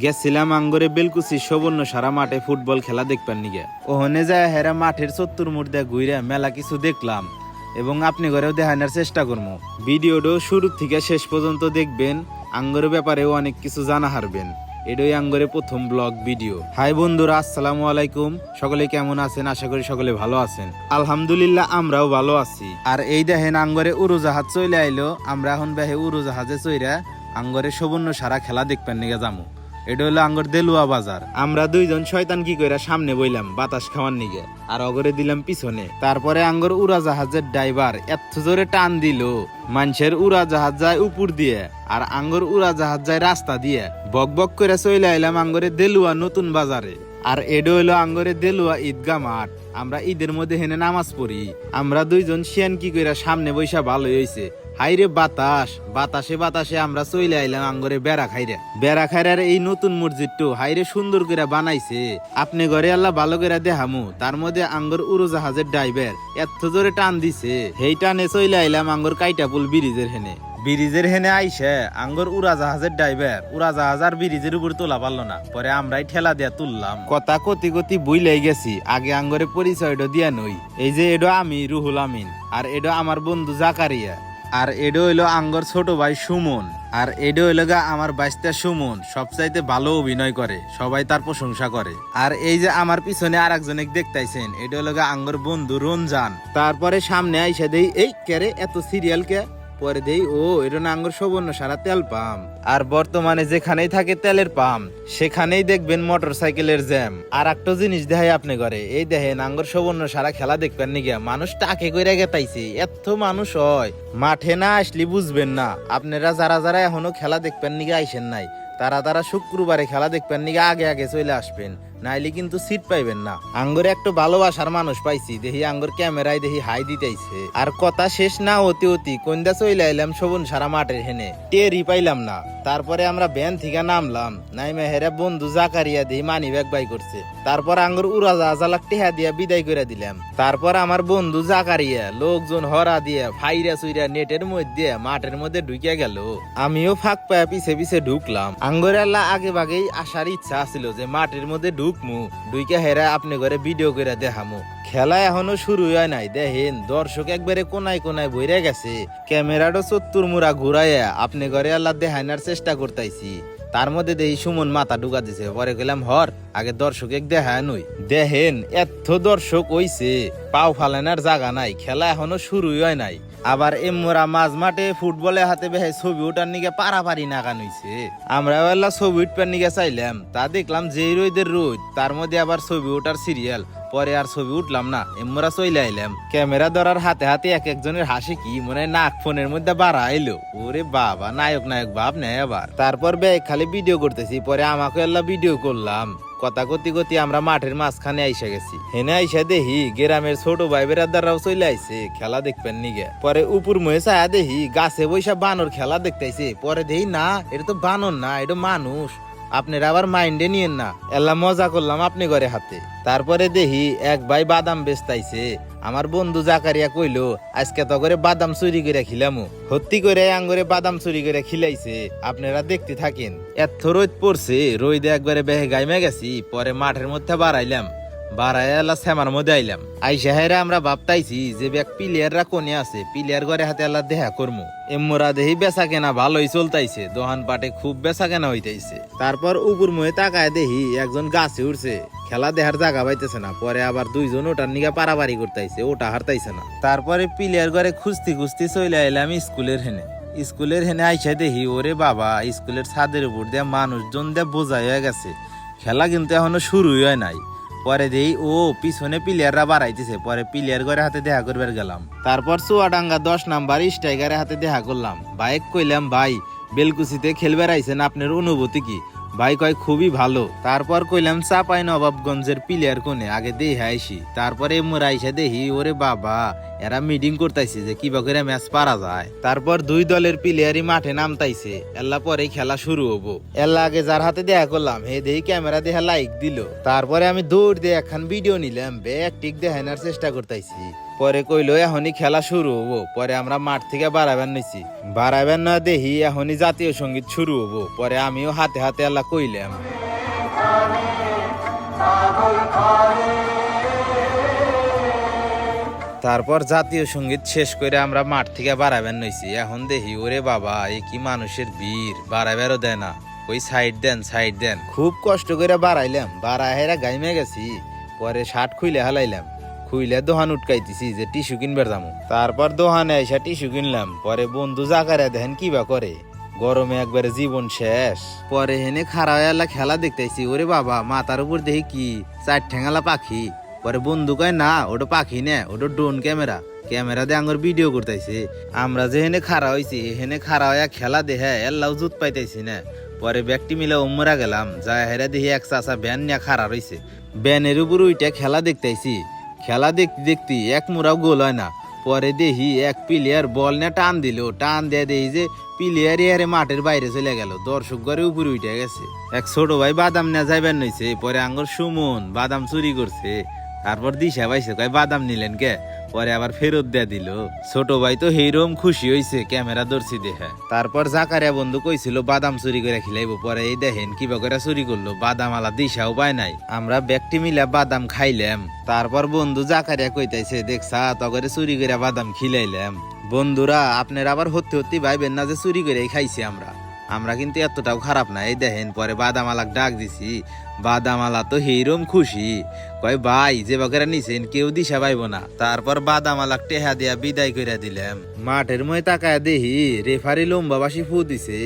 গেছিলাম আঙ্গরে বেলকুচি সবর্ণ সারা মাঠে ফুটবল খেলা দেখবার নিগে। ওখানে যায় হেরা মাঠের ৭০ মুড় দিয়ে ঘুরে মেলা কিছু দেখলাম এবং আপনি ঘরেও দেখানোর চেষ্টা করবো। ভিডিওটা শুরু থেকে শেষ পর্যন্ত দেখবেন, আঙ্গরের ব্যাপারেও অনেক কিছু জানা হারবেন। এটাই আঙ্গরে প্রথম ব্লগ ভিডিও। হাই বন্ধুরা, আসসালামু আলাইকুম। সকলে কেমন আছেন? আশা করি সকলে ভালো আছেন। আলহামদুলিল্লাহ আমরাও ভালো আছি। আর এই দেখেন আঙ্গরে উড়োজাহাজ চলে আইলো। আমরা এখন বেহে উড়োজাহাজে চইরা আঙ্গরে সবর্ণ সারা খেলা দেখবেন নিগে যামু। এটা হলো আঙ্গর দেলুয়া বাজার। আমরা দুইজন শয়তান কি কইরা সামনে বইলাম বাতাস খাওয়ার নিগে, আর অগরে দিলাম পিছনে। তারপরে আঙ্গর উড়াজাহাজের ড্রাইভার এত জোরে টান দিল, মানুষের উড়াজাহাজ যায় উপর দিয়ে আর আঙ্গর উড়াজাহাজ যায় রাস্তা দিয়ে। বক বক করে চলে আইলাম আঙ্গরে দেলুয়া নতুন বাজারে। আর এটা হইলো আঙ্গরে দেলুয়া ঈদগা মাঠ। আমরা ঈদের মধ্যে হেনে নামাজ পড়ি। আমরা দুইজন শিয়ান কি কইরা সামনে বৈশা ভালোই হইছে। হাইরে বাতাস, বাতাসে বাতাসে আমরা চলে আইলাম আঙ্গরে বেড়া খাইরার এই নতুন মসজিদটো হাইরে সুন্দর করে বানাইছে। আপনি ঘরে আল্লাহ ভালো করে দেখামু। তার মধ্যে আঙ্গর উড়োজাহাজের ড্রাইভার এত জোরে টান দিছে, সেই টানে চলে আইলাম আঙ্গর কাইটাপুল ব্রিজের হেনে আইসে আঙ্গর উড়াজাহাজের ড্রাইভার উড়াজাহাজ আর ব্রিজের উপর তোলা পারলো না। পরে আমরাই ঠেলা দিয়া তুললাম। কথা কতি বুইলাই গেছি। আগে আঙ্গরে পরিচয়টা দিয়া নই। এই যে এডো আমি রুহুল আমিন, আর এডো আমার বন্ধু জাকারিয়া, আর এডো হইলো আঙ্গর ছোট ভাই সুমন, আর এডো হইলো গা আমার বাইস্তা সুমন। সবচাইতে ভালো অভিনয় করে, সবাই তার প্রশংসা করে। আর এই যে আমার পিছনে আর একজনে দেখতাইছেন, এডো হইলো গা আঙ্গর বন্ধু রঞ্জান। তারপরে সামনে আইসা দেই এই কেরে এত সিরিয়াল কে, পরে দেই ও এটা না আঙ্গর সবর্ণ সারা তেল পাম্প। আর বর্তমানে যেখানেই থাকে তেলের পাম্প সেখানেই দেখবেন মোটর সাইকেলের জ্যাম। আর একটা জিনিস দেখাই আপনি ঘরে, এই দেখেন আঙ্গর সবর্ণ সারা খেলা দেখবেন নি গিয়া মানুষ টাকে কইরা গেতাইছে। এত মানুষ হয়, মাঠে না আসলে বুঝবেন না। আপনারা যারা এখনো খেলা দেখবেন নিগে আইসেন নাই, তারা শুক্রবারে খেলা দেখবেন নিগে আগে চলে আসবেন, নাইলে কিন্তু সিট পাইবেন না। আঙ্গরে একটু ভালোবাসার মানুষ পাইছি, দেখি আঙ্গর ক্যামেরায় দেখি হাই দিতেছে। আর কথা শেষ না অতি কইন্দা চলে আইলাম সবন সারা মাঠের হেনে, টেরই পাইলাম না। তারপরে আমরা ভ্যান থেকে নামলাম, নাইমে হেরে বন্ধু জাকারিয়া দিয়ে মানি ব্যাগ বাই করছে। তারপর আঙ্গর উড়াজাহাজ টেহা দিয়া বিদায় করে দিলাম। তারপর আমার বন্ধু জাকারিয়া লোকজন হরা দিয়ে ফাইরা চুইরা নেটের মধ্যে মাঠের মধ্যে ঢুকিয়া গেল। আমিও ফাঁক পায়া পিছে ঢুকলাম। আঙ্গরে আল্লাহ আগে ভাগেই আসার ইচ্ছা ছিল যে মাঠের মধ্যে ঢুকমু, ঢুইকা হেরা আপনি ঘরে ভিডিও করে দেখামু। খেলা এখনো শুরু হয় নাই, দেখেন দর্শক একবারে কোনায় বইরে গেছে। ক্যামেরাটা ৭০ মুড়া ঘুরাইয়া আপনি ঘরে আল্লাহ দেখানোর চেষ্টা করতেছি। তার মধ্যে দেখি সুমন মাথা ঢুকা দিছে। পরে গেলাম হর আগে দর্শক দেখায় নই। দেখেন এত দর্শক হইছে, পাও ফালানোর জায়গা নাই। খেলা এখনো শুরুই হয় নাই। আবার এমরা মাঝ মাঠে ফুটবলে হাতে বেহে ছবি ওঠার নিগে পারাপারি নাগান হইছে। আমরা এলা ছবি উঠবার নিগে চাইলাম, তা দেখলাম যে রোদের রোদ, তার মধ্যে আবার ছবি ওঠার সিরিয়াল। পরে আর ছবি উঠলাম না, এমরা চলে আইলাম। ক্যামেরা ধরার হাতে এক একজনের হাসি কি মনে হয় নাক ফোনের মধ্যে বাড়া আইলো। ওরে বাবা, নায়ক ভাব নেই আবার। তারপর ব্যাগ খালি ভিডিও করতেছি, পরে আমাকে এলা ভিডিও করলাম। কথা কতি আমরা মাঠের মাঝখানে আইসা গেছি। হেনে আইসা দেখি গ্রামের ছোট ভাই বেড়াদাররাও চলে আইছে খেলা দেখবেন নিগে। পরে উপর মুহে ছায়া দেখি গাছে বৈশা বানর খেলা দেখতেছে। পরে দেখি না, এটা তো বানর না, এটা মানুষ। আপনারা আবার মাইন্ডে নিয়েন না, এলা মজা করলাম আপনি ঘরে হাতে। তারপরে দেখি এক ভাই বাদাম বেচতাইছে। আমার বন্ধু জাকারিয়া কইলো আজকে তো করে বাদাম চুরি করে খিলামু। সত্যি করে আঙ্গরে বাদাম চুরি করে খিলাইছে। আপনারা দেখতে থাকেন। এত রোদ পড়ছে, রোদে একবারে বেহে গাইমে গেছি। পরে মাঠের মধ্যে বাড়াইয়া শ্যামার মধ্যে আইলাম। আইসা হেরা আমরা ভাবতাইছি যে ব্যাগ প্লেয়াররা কোনে আছে, প্লেয়ার ঘরে হাতে আল্লাহ দেখা করমু। এমরা দেহি বেচা কেনা ভালোই চলতাইছে, দোহান পাটে খুব বেচা কেনা হইতাইছে। তারপর উপর মুহে তাকায় দেখি একজন গাছে উঠছে, খেলা দেখার জায়গা পাইতেছে না। পরে আবার দুইজন ওটার নিগা পারাপারি করতেছে, ওটা হারতাইছে না। তারপরে প্লেয়ার ঘরে খুঁজতে চলে আইলাম স্কুলের হেনে আইসা দেখি ওরে বাবা, স্কুলের ছাদের উপর দিয়ে মানুষজন দিয়ে বোঝাই হয়ে গেছে। খেলা কিন্তু এখনো শুরুই হয় নাই। পরে দেই ও পিছনে প্লেয়াররা বাড়াইতেছে। পরে প্লেয়ার ঘরে হাতে দেখা করবার গেলাম। তারপর চুয়াডাঙ্গা 10 নাম্বার স্ট্রাইকারের হাতে দেখা করলাম। বাইক কইলাম ভাই বেলকুচিতে খেলবার আইছেন, আপনার অনুভূতি কি? ভাই কয় খুবই ভালো। তারপর কইলাম চাপাই নবাবগঞ্জের প্লেয়ার কোনে, আগে দেখে আইসি। তারপরে মোরা আইসা দেখি ওরে বাবা, এরা মিটিং করতেছে যে কিবা করে ম্যাচ পারা যায়। তারপর দুই দলের প্লেয়ারই মাঠে নামতাইছে, এল্লা পরে খেলা শুরু হবো। এল্লা আগে যার হাতে দেখা করলাম হে দেই ক্যামেরা দেখা লাইক দিল। তারপরে আমি দৌড় দিয়ে একখান ভিডিও নিলাম, ব্যাগ টিক দেখানোর চেষ্টা করতেছি। পরে কইলো এখনই খেলা শুরু হবো। পরে আমরা মাঠ থেকে বাড়াবেন নিছি, বাড়াবেন না দেখি এখনই জাতীয় সঙ্গীত শুরু হবো। পরে আমিও হাতে হাতে এল্লা কইলাম। তারপর জাতীয় সঙ্গীত শেষ করে আমরা মাঠ থেকে বাড়াবেন নইছি। এখন দেখি ওরে বাবা, এ কি মানুষের ভিড়, বাড়াবেরও দেয় না, ওই সাইড দেন সাইড দেন। খুব কষ্ট করে বাড়াইলাম, বাড়া হেরা গাইমে গেছি। পরে শার্ট খুইলে হালাইলাম, খুইলে দোহান উটকাইতেছি যে টিস্যু কিনবার দামো। তারপর দোহানে এসে টিস্যু কিনলাম। পরে বন্ধু জাকারে দেখেন কিবা করে, গরমে একবারে জীবন শেষ। পরে হেনে খারাপ খেলা দেখতেছি, ওরে বাবা মাথার উপর দেখি কি চার ঠেঙালা পাখি। পরে বন্ধু কয় না ওটা পাখি না, ওটা ড্রোন ক্যামেরা, ক্যামেরা দিয়ে আঙুর ভিডিও করতেছে। আমরা যে হেনে খাড়া হয়েছি হেনে খাড়া হইয়া খেলা দেখে এল্লাও জুত পাইতেছি না। পরে ব্যক্তি মিলে উমরা গেলাম, যা হেরা দেখি এক চাষা ভ্যান নিয়ে খাড়া রয়েছে। ভ্যানের উপর ওইটা খেলা দেখতেছি। খেলা দেখতে দেখতে এক মুরাও গোল হয় না। পরে দেখি এক প্লেয়ার বল নিয়ে টান দিল, টান দিয়ে দেখি যে প্লেয়ার ইয়ারে মাঠের বাইরে চলে গেল, দর্শক ঘরে উপরে উঠে গেছে। এক ছোট ভাই বাদাম নিয়ে যাইবেন নইছে, পরে আঙ্গুর সুমন বাদাম চুরি করছে। তারপর দিশা পাইছে, কয় বাদাম নিলেন কে? পরে আবার ফেরত দেয়া দিল। ছোট ভাই তো হেরম খুশি হয়েছে ক্যামেরা ধরছি দেখে। তারপর জাকারিয়া বন্ধু কইছিল বাদাম চুরি করে খিলাইবো। পরে এই দেখেন কিবা করে চুরি করলো, বাদাম আলা দিশাও পায় নাই। আমরা ব্যক্তি মিলে বাদাম খাইলাম। তারপর বন্ধু জাকারিয়া কইতাইছে দেখছা তগরে চুরি করে বাদাম খিলাইলাম। বন্ধুরা আপনারা আবার হতে হতে ভাইবেন না যে চুরি করে খাইছি আমরা কিন্তু এতটাও খারাপ না। এই দেখেন পরে বাদামালাক ডাক দিছি, বাদামালা তো হেরম খুশি, কয় ভাই যে বাকেরা নিছেন কেউ দিশা পাইব না। তারপর বাদামালাক টেহা দিয়া বিদায় করে দিলাম। মাঠের মধ্যে তাকায় দেখি রেফারি লম্বাবাসী ফু দিছে।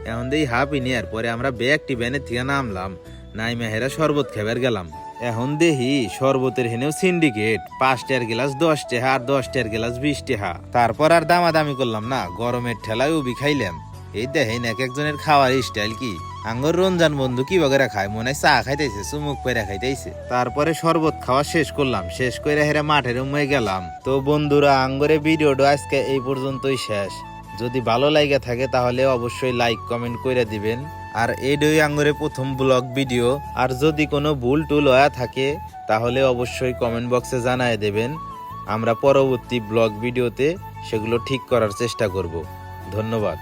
এখন দেখি হাফ ইনিয়ার। পরে আমরা ব্যক্তি ভ্যানের থেকে নামলাম, নাই মেহেরা শরবত খাবার গেলাম। এখন দেখি শরবতের হেনেও সিন্ডিকেট, 5 টাকার গ্লাস 10 টাকা আর 10 টাকার গ্লাস 20 টাকা। তারপর আর দামাদামি করলাম না, গরমের ঠেলায় উবি খাইলাম। এই দেখেন এক একজনের খাওয়ার স্টাইল কি। আঙ্গর রঞ্জান বন্ধু কি বগেরা খায়, মনে হয় চা খাইতেছে, চুমুক পেরা খাইতেছে। তারপরে শরবত খাওয়া শেষ করলাম, শেষ করে হেরা মাঠের রুমে গেলাম। তো বন্ধুরা আঙ্গরে ভিডিওটা আজকে এই পর্যন্তই শেষ। যদি ভালো লাগে থাকে তাহলে অবশ্যই লাইক কমেন্ট করে দিবেন। আর এইটাই আঙ্গরে প্রথম ব্লগ ভিডিও। আর যদি কোনো ভুল টুল হয়ে থাকে তাহলে অবশ্যই কমেন্ট বক্সে জানায় দেবেন। আমরা পরবর্তী ব্লগ ভিডিওতে সেগুলো ঠিক করার চেষ্টা করব। ধন্যবাদ।